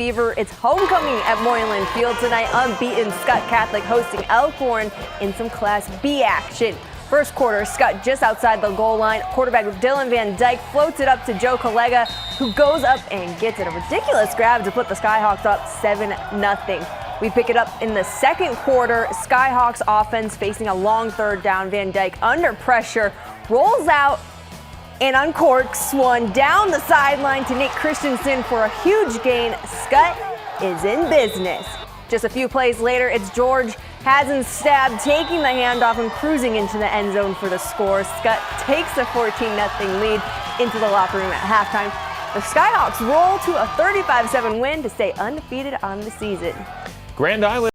Fever. It's homecoming at Moylan Field tonight. Unbeaten Skutt Catholic hosting Elkhorn in some Class B action. First quarter, Skutt just outside the goal line. Quarterback Dylan Van Dyke floats it up to Joe Collega, who goes up and gets it. A ridiculous grab to put the Skyhawks up 7-0. We pick it up in the second quarter. Skyhawks offense facing a long third down. Van Dyke under pressure, rolls out and uncorks one down the sideline to Nate Christensen for a huge gain. Skutt is in business. Just a few plays later, it's George Hasenstab taking the handoff and cruising into the end zone for the score. Skutt takes a 14-0 lead into the locker room at halftime. The Skyhawks roll to a 35-7 win to stay undefeated on the season. Grand Island.